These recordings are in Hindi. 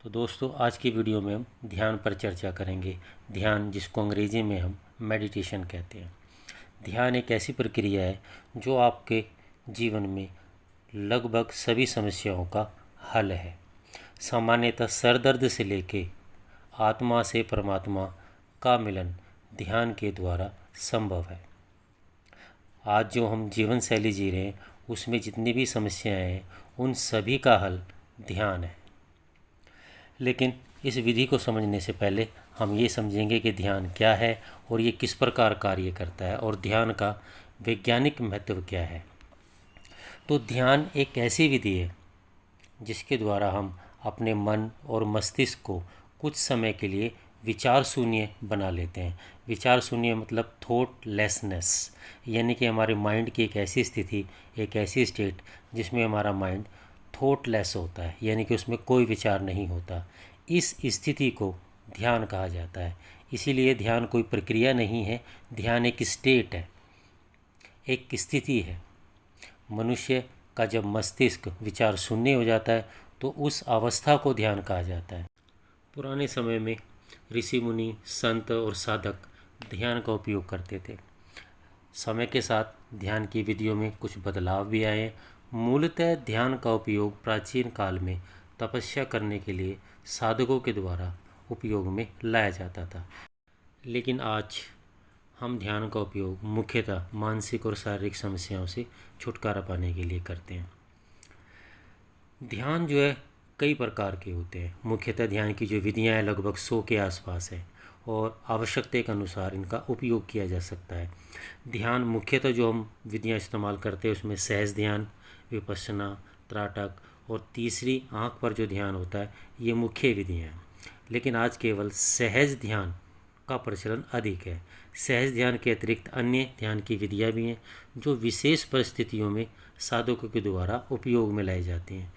तो दोस्तों, आज की वीडियो में हम ध्यान पर चर्चा करेंगे। ध्यान, जिसको अंग्रेजी में हम मेडिटेशन कहते हैं। ध्यान एक ऐसी प्रक्रिया है जो आपके जीवन में लगभग सभी समस्याओं का हल है। सामान्यतः सर दर्द से लेके आत्मा से परमात्मा का मिलन ध्यान के द्वारा संभव है। आज जो हम जीवन शैली जी रहे हैं उसमें जितनी भी समस्याएं हैं उन सभी का हल ध्यान है। लेकिन इस विधि को समझने से पहले हम ये समझेंगे कि ध्यान क्या है और ये किस प्रकार कार्य करता है और ध्यान का वैज्ञानिक महत्व क्या है। तो ध्यान एक ऐसी विधि है जिसके द्वारा हम अपने मन और मस्तिष्क को कुछ समय के लिए विचार शून्य बना लेते हैं। विचार शून्य मतलब थॉट लेसनेस, यानी कि हमारे माइंड की एक ऐसी स्थिति, एक ऐसी स्टेट जिसमें हमारा माइंड थॉटलेस होता है, यानी कि उसमें कोई विचार नहीं होता। इस स्थिति को ध्यान कहा जाता है। इसीलिए ध्यान कोई प्रक्रिया नहीं है, ध्यान एक स्टेट है, एक स्थिति है। मनुष्य का जब मस्तिष्क विचार शून्य हो जाता है तो उस अवस्था को ध्यान कहा जाता है। पुराने समय में ऋषि मुनि, संत और साधक ध्यान का उपयोग करते थे। समय के साथ ध्यान की विधियों में कुछ बदलाव भी आए हैं। मूलतः ध्यान का उपयोग प्राचीन काल में तपस्या करने के लिए साधकों के द्वारा उपयोग में लाया जाता था। लेकिन आज हम ध्यान का उपयोग मुख्यतः मानसिक और शारीरिक समस्याओं से छुटकारा पाने के लिए करते हैं। ध्यान जो है कई प्रकार के होते हैं। मुख्यतः ध्यान की जो विधियां हैं लगभग 100 के आसपास है और आवश्यकता के अनुसार इनका उपयोग किया जा सकता है। ध्यान मुख्यतः जो हम विधियां इस्तेमाल करते हैं उसमें सहज ध्यान, विपश्यना, त्राटक और तीसरी आँख पर जो ध्यान होता है, ये मुख्य विधियां हैं। लेकिन आज केवल सहज ध्यान का प्रचलन अधिक है। सहज ध्यान के अतिरिक्त अन्य ध्यान की विधियां भी हैं जो विशेष परिस्थितियों में साधकों के द्वारा उपयोग में लाई जाती हैं।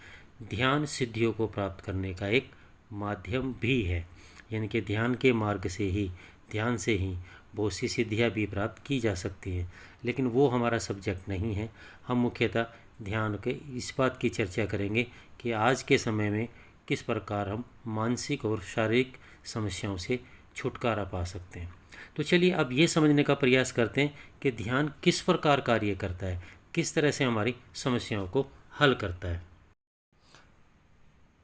ध्यान सिद्धियों को प्राप्त करने का एक माध्यम भी है, यानी कि ध्यान के मार्ग से ही, ध्यान से ही बहुत सी सिद्धियाँ भी प्राप्त की जा सकती हैं। लेकिन वो हमारा सब्जेक्ट नहीं है। हम मुख्यतः ध्यान के इस बात की चर्चा करेंगे कि आज के समय में किस प्रकार हम मानसिक और शारीरिक समस्याओं से छुटकारा पा सकते हैं। तो चलिए अब ये समझने का प्रयास करते हैं कि ध्यान किस प्रकार कार्य करता है, किस तरह से हमारी समस्याओं को हल करता है।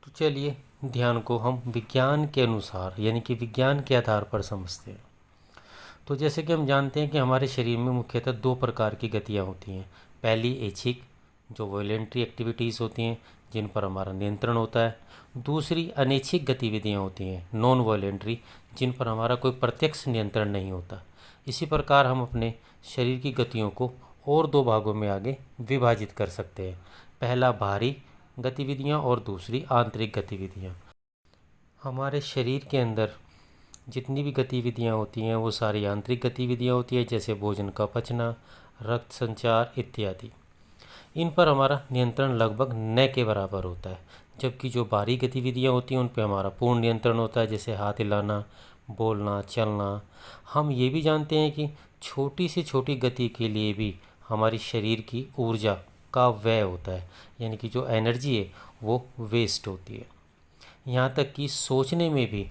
तो चलिए ध्यान को हम विज्ञान के अनुसार, यानी कि विज्ञान के आधार पर समझते हैं। तो जैसे कि हम जानते हैं कि हमारे शरीर में मुख्यतः 2 प्रकार की गतियाँ होती हैं। पहली ऐच्छिक, जो वॉलेंट्री एक्टिविटीज़ होती हैं जिन पर हमारा नियंत्रण होता है। दूसरी अनैच्छिक गतिविधियाँ होती हैं, नॉन वॉलेंट्री, जिन पर हमारा कोई प्रत्यक्ष नियंत्रण नहीं होता। इसी प्रकार हम अपने शरीर की गतियों को और 2 भागों में आगे विभाजित कर सकते हैं। पहला बाहरी गतिविधियाँ और दूसरी आंतरिक गतिविधियाँ। हमारे शरीर के अंदर जितनी भी गतिविधियाँ होती हैं वो सारी आंतरिक गतिविधियाँ होती हैं, जैसे भोजन का पचना, रक्त संचार इत्यादि। इन पर हमारा नियंत्रण लगभग न के बराबर होता है। जबकि जो बाहरी गतिविधियाँ होती हैं उन पर हमारा पूर्ण नियंत्रण होता है, जैसे हाथ हिलाना, बोलना, चलना। हम ये भी जानते हैं कि छोटी से छोटी गति के लिए भी हमारी शरीर की ऊर्जा का व्यय होता है, यानी कि जो एनर्जी है वो वेस्ट होती है। यहाँ तक कि सोचने में भी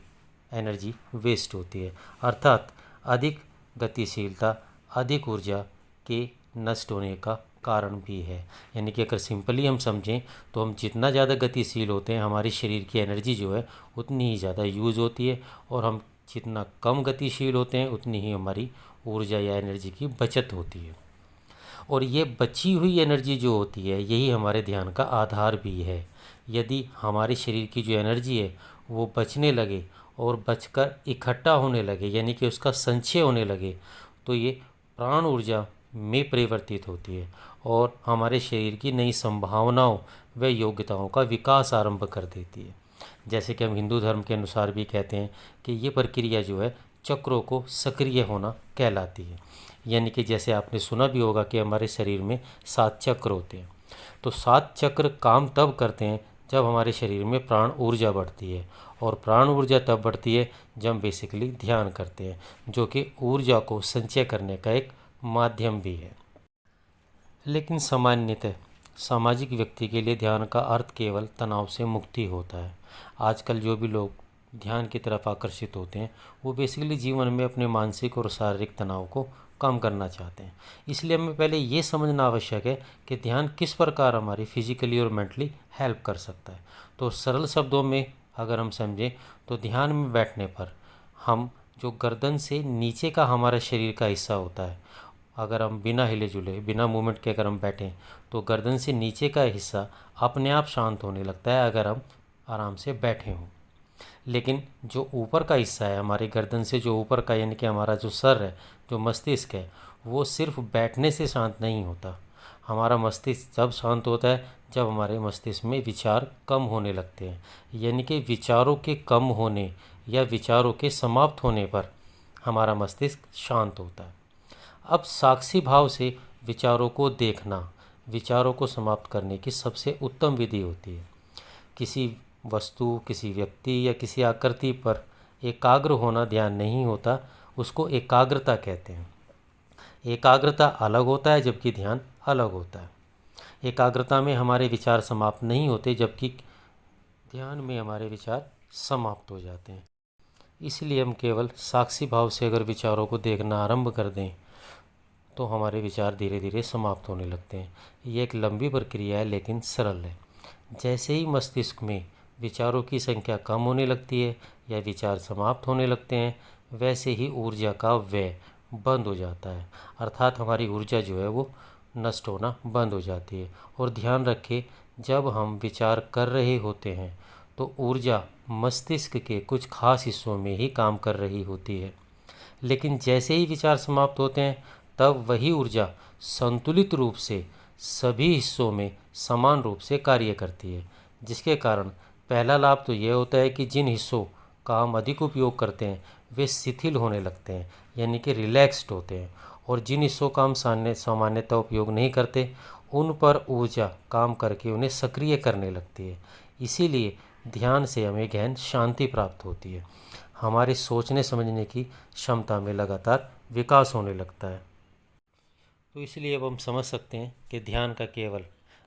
एनर्जी वेस्ट होती है। अर्थात अधिक गतिशीलता अधिक ऊर्जा के नष्ट होने का कारण भी है। यानी कि अगर सिंपली हम समझें तो हम जितना ज़्यादा गतिशील होते हैं हमारी शरीर की एनर्जी जो है उतनी ही ज़्यादा यूज़ होती है, और हम जितना कम गतिशील होते हैं उतनी ही हमारी ऊर्जा या एनर्जी की बचत होती है। और ये बची हुई एनर्जी जो होती है यही हमारे ध्यान का आधार भी है। यदि हमारे शरीर की जो एनर्जी है वो बचने लगे और बचकर इकट्ठा होने लगे, यानी कि उसका संचय होने लगे, तो ये प्राण ऊर्जा में परिवर्तित होती है और हमारे शरीर की नई संभावनाओं व योग्यताओं का विकास आरंभ कर देती है। जैसे कि हम हिंदू धर्म के अनुसार भी कहते हैं कि ये प्रक्रिया जो है चक्रों को सक्रिय होना कहलाती है। यानी कि जैसे आपने सुना भी होगा कि हमारे शरीर में 7 चक्र होते हैं। तो 7 चक्र काम तब करते हैं जब हमारे शरीर में प्राण ऊर्जा बढ़ती है, और प्राण ऊर्जा तब बढ़ती है जब हम बेसिकली ध्यान करते हैं, जो कि ऊर्जा को संचय करने का एक माध्यम भी है। लेकिन सामान्यतः सामाजिक व्यक्ति के लिए ध्यान का अर्थ केवल तनाव से मुक्ति होता है। आजकल जो भी लोग ध्यान की तरफ आकर्षित होते हैं वो बेसिकली जीवन में अपने मानसिक और शारीरिक तनाव को कम करना चाहते हैं। इसलिए हमें पहले ये समझना आवश्यक है कि ध्यान किस प्रकार हमारी फिजिकली और मेंटली हेल्प कर सकता है। तो सरल शब्दों में अगर हम समझें तो ध्यान में बैठने पर हम जो गर्दन से नीचे का हमारा शरीर का हिस्सा होता है, अगर हम बिना हिले जुले बिना मूवमेंट के अगर हम बैठें तो गर्दन से नीचे का हिस्सा अपने आप शांत होने लगता है अगर हम आराम से बैठे हों। लेकिन जो ऊपर का हिस्सा है हमारी गर्दन से जो ऊपर का यानी कि हमारा जो सर है, जो मस्तिष्क है, वो सिर्फ बैठने से शांत नहीं होता। हमारा मस्तिष्क जब शांत होता है जब हमारे मस्तिष्क में विचार कम होने लगते हैं, यानी कि विचारों के कम होने या विचारों के समाप्त होने पर हमारा मस्तिष्क शांत होता है। अब साक्षी भाव से विचारों को देखना विचारों को समाप्त करने की सबसे उत्तम विधि होती है। किसी वस्तु, किसी व्यक्ति या किसी आकृति पर एकाग्र होना ध्यान नहीं होता, उसको एकाग्रता कहते हैं। एकाग्रता अलग होता है जबकि ध्यान अलग होता है। एकाग्रता में हमारे विचार समाप्त नहीं होते जबकि ध्यान में हमारे विचार समाप्त हो जाते हैं। इसलिए हम केवल साक्षी भाव से अगर विचारों को देखना आरंभ कर दें तो हमारे विचार धीरे धीरे समाप्त होने लगते हैं। ये एक लंबी प्रक्रिया है लेकिन सरल है। जैसे ही मस्तिष्क में विचारों की संख्या कम होने लगती है या विचार समाप्त होने लगते हैं, वैसे ही ऊर्जा का व्यय बंद हो जाता है, अर्थात हमारी ऊर्जा जो है वो नष्ट होना बंद हो जाती है। और ध्यान रखें, जब हम विचार कर रहे होते हैं तो ऊर्जा मस्तिष्क के कुछ खास हिस्सों में ही काम कर रही होती है, लेकिन जैसे ही विचार समाप्त होते हैं तब वही ऊर्जा संतुलित रूप से सभी हिस्सों में समान रूप से कार्य करती है। जिसके कारण पहला लाभ तो यह होता है कि जिन हिस्सों का हम अधिक उपयोग करते हैं वे शिथिल होने लगते हैं, यानी कि रिलैक्स्ड होते हैं, और जिन हिस्सों का हम सामान्यतः उपयोग नहीं करते उन पर ऊर्जा काम करके उन्हें सक्रिय करने लगती है। इसीलिए ध्यान से हमें गहन शांति प्राप्त होती है। हमारे सोचने समझने की क्षमता में लगातार विकास होने लगता है। तो इसलिए अब हम समझ सकते हैं कि ध्यान का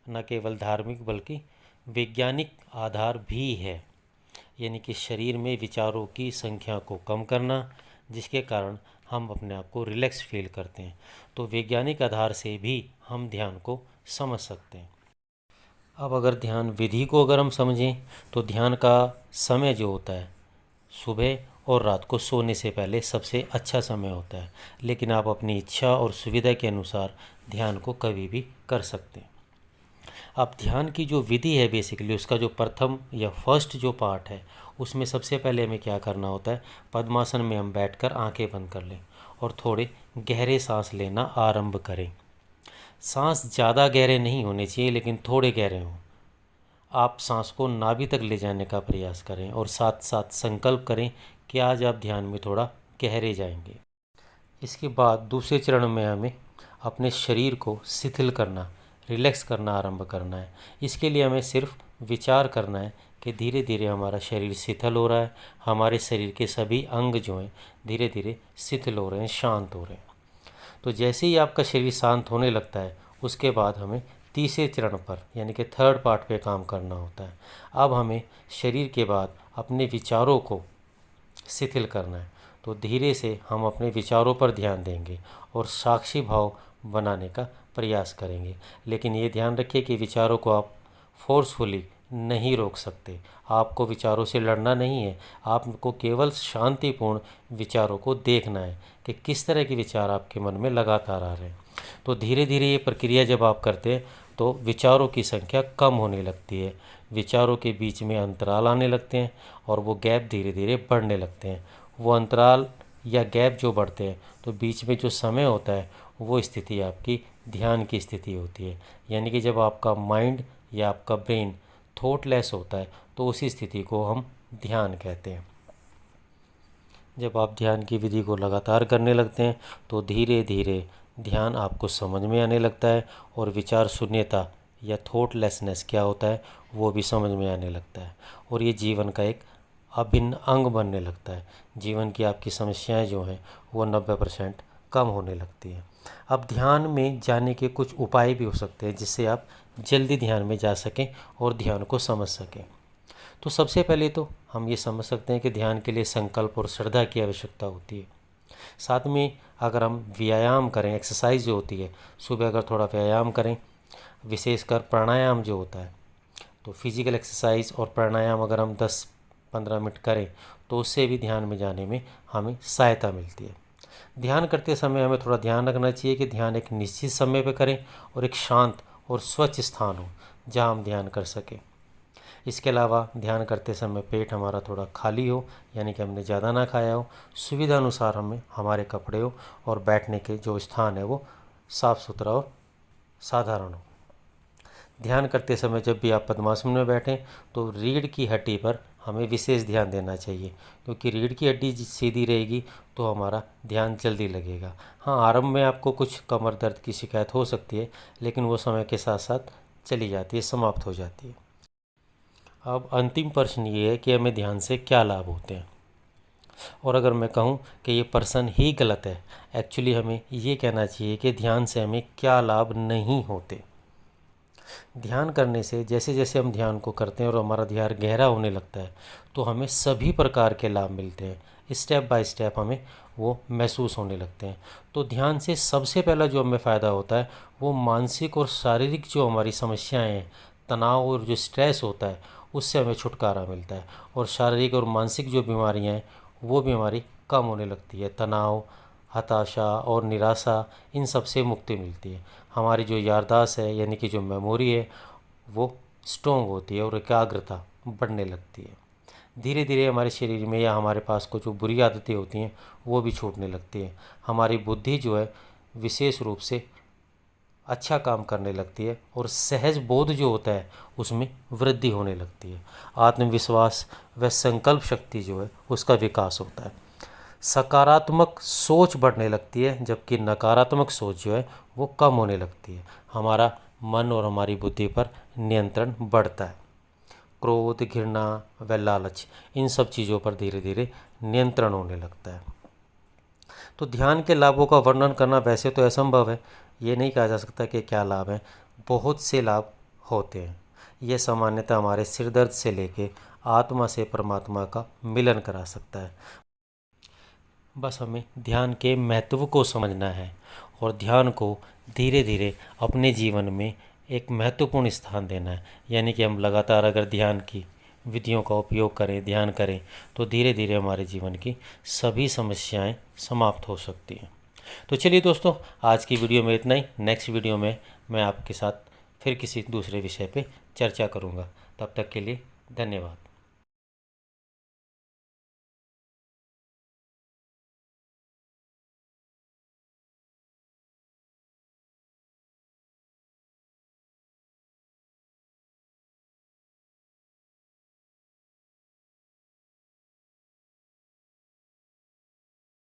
न केवल धार्मिक बल्कि वैज्ञानिक आधार भी है, यानी कि शरीर में विचारों की संख्या को कम करना, जिसके कारण हम अपने आप को रिलैक्स फील करते हैं। तो वैज्ञानिक आधार से भी हम ध्यान को समझ सकते हैं। अब अगर ध्यान विधि को अगर हम समझें तो ध्यान का समय जो होता है सुबह और रात को सोने से पहले सबसे अच्छा समय होता है, लेकिन आप अपनी इच्छा और सुविधा के अनुसार ध्यान को कभी भी कर सकते हैं। अब ध्यान की जो विधि है बेसिकली उसका जो प्रथम या फर्स्ट जो पार्ट है उसमें सबसे पहले हमें क्या करना होता है, पद्मासन में हम बैठकर आंखें बंद कर लें और थोड़े गहरे सांस लेना आरंभ करें। सांस ज़्यादा गहरे नहीं होने चाहिए लेकिन थोड़े गहरे हों। आप सांस को नाभि तक ले जाने का प्रयास करें और साथ साथ संकल्प करें कि आज आप ध्यान में थोड़ा गहरे जाएंगे। इसके बाद दूसरे चरण में हमें अपने शरीर को शिथिल करना, रिलैक्स करना आरंभ करना है। इसके लिए हमें सिर्फ विचार करना है कि धीरे धीरे हमारा शरीर शिथिल हो रहा है, हमारे शरीर के सभी अंग जो हैं धीरे धीरे शिथिल हो रहे हैं, शांत हो रहे हैं। तो जैसे ही आपका शरीर शांत होने लगता है उसके बाद हमें तीसरे चरण पर यानी कि थर्ड पार्ट पे काम करना होता है। अब हमें शरीर के बाद अपने विचारों को शिथिल करना है। तो धीरे से हम अपने विचारों पर ध्यान देंगे और साक्षी भाव बनाने का प्रयास करेंगे, लेकिन ये ध्यान रखिए कि विचारों को आप फोर्सफुली नहीं रोक सकते। आपको विचारों से लड़ना नहीं है, आपको केवल शांतिपूर्ण विचारों को देखना है कि किस तरह के विचार आपके मन में लगातार आ रहे हैं। तो धीरे धीरे ये प्रक्रिया जब आप करते हैं तो विचारों की संख्या कम होने लगती है, विचारों के बीच में अंतराल आने लगते हैं और वो गैप धीरे धीरे बढ़ने लगते हैं। वो अंतराल या गैप जो बढ़ते हैं तो बीच में जो समय होता है वो स्थिति आपकी ध्यान की स्थिति होती है, यानी कि जब आपका माइंड या आपका ब्रेन थॉटलेस होता है तो उसी स्थिति को हम ध्यान कहते हैं। जब आप ध्यान की विधि को लगातार करने लगते हैं तो धीरे धीरे ध्यान आपको समझ में आने लगता है और विचार शून्यता या थॉटलेसनेस क्या होता है वो भी समझ में आने लगता है, और ये जीवन का एक अभिन्न अंग बनने लगता है। जीवन की आपकी समस्याएं जो हैं वो 90% कम होने लगती हैं। अब ध्यान में जाने के कुछ उपाय भी हो सकते हैं जिससे आप जल्दी ध्यान में जा सकें और ध्यान को समझ सकें। तो सबसे पहले तो हम ये समझ सकते हैं कि ध्यान के लिए संकल्प और श्रद्धा की आवश्यकता होती है। साथ में अगर हम व्यायाम करें, एक्सरसाइज जो होती है, सुबह अगर थोड़ा व्यायाम करें, विशेषकर प्राणायाम जो होता है, तो फिजिकल एक्सरसाइज और प्राणायाम अगर हम 10-15 मिनट करें तो उससे भी ध्यान में जाने में हमें सहायता मिलती है। ध्यान करते समय हमें थोड़ा ध्यान रखना चाहिए कि ध्यान एक निश्चित समय पर करें और एक शांत और स्वच्छ स्थान हो जहां हम ध्यान कर सकें। इसके अलावा ध्यान करते समय पेट हमारा थोड़ा खाली हो, यानी कि हमने ज़्यादा ना खाया हो, सुविधा अनुसार हमें हमारे कपड़े हो और बैठने के जो स्थान है वो साफ़ सुथरा और साधारण हो। ध्यान करते समय जब भी आप पद्मासन में बैठें तो रीढ़ की हड्डी पर हमें विशेष ध्यान देना चाहिए, क्योंकि रीढ़ की हड्डी सीधी रहेगी तो हमारा ध्यान जल्दी लगेगा। हाँ, आरंभ में आपको कुछ कमर दर्द की शिकायत हो सकती है, लेकिन वो समय के साथ साथ चली जाती है, समाप्त हो जाती है। अब अंतिम प्रश्न ये है कि हमें ध्यान से क्या लाभ होते हैं। और अगर मैं कहूँ कि ये प्रश्न ही गलत है, एक्चुअली हमें ये कहना चाहिए कि ध्यान से हमें क्या लाभ नहीं होते। ध्यान करने से जैसे जैसे हम ध्यान को करते हैं और हमारा ध्यान गहरा होने लगता है तो हमें सभी प्रकार के लाभ मिलते हैं, स्टेप बाय स्टेप हमें वो महसूस होने लगते हैं। तो ध्यान से सबसे पहला जो हमें फ़ायदा होता है वो मानसिक और शारीरिक जो हमारी समस्याएं हैं, तनाव और जो स्ट्रेस होता है, उससे हमें छुटकारा मिलता है। और शारीरिक और मानसिक जो बीमारियां हैं वो भी हमारी कम होने लगती है। तनाव, हताशा और निराशा, इन सब से मुक्ति मिलती है। हमारी जो याददाश्त है, यानी कि जो मेमोरी है, वो स्ट्रॉन्ग होती है और एकाग्रता बढ़ने लगती है। धीरे धीरे हमारे शरीर में या हमारे पास कुछ जो बुरी आदतें होती हैं वो भी छूटने लगती हैं। हमारी बुद्धि जो है विशेष रूप से अच्छा काम करने लगती है और सहज बोध जो होता है उसमें वृद्धि होने लगती है। आत्मविश्वास व संकल्प शक्ति जो है उसका विकास होता है। सकारात्मक सोच बढ़ने लगती है, जबकि नकारात्मक सोच जो है वो कम होने लगती है। हमारा मन और हमारी बुद्धि पर नियंत्रण बढ़ता है। क्रोध, घृणा व लालच, इन सब चीज़ों पर धीरे धीरे नियंत्रण होने लगता है। तो ध्यान के लाभों का वर्णन करना वैसे तो असंभव है, ये नहीं कहा जा सकता कि क्या लाभ हैं। बहुत से लाभ होते हैं। यह सामान्यतः हमारे सिर दर्द से लेके आत्मा से परमात्मा का मिलन करा सकता है। बस हमें ध्यान के महत्व को समझना है और ध्यान को धीरे धीरे अपने जीवन में एक महत्वपूर्ण स्थान देना है। यानी कि हम लगातार अगर ध्यान की विधियों का उपयोग करें, ध्यान करें, तो धीरे धीरे हमारे जीवन की सभी समस्याएं समाप्त हो सकती हैं। तो चलिए दोस्तों, आज की वीडियो में इतना ही। नेक्स्ट वीडियो में मैं आपके साथ फिर किसी दूसरे विषय पे चर्चा करूँगा। तब तक के लिए धन्यवाद।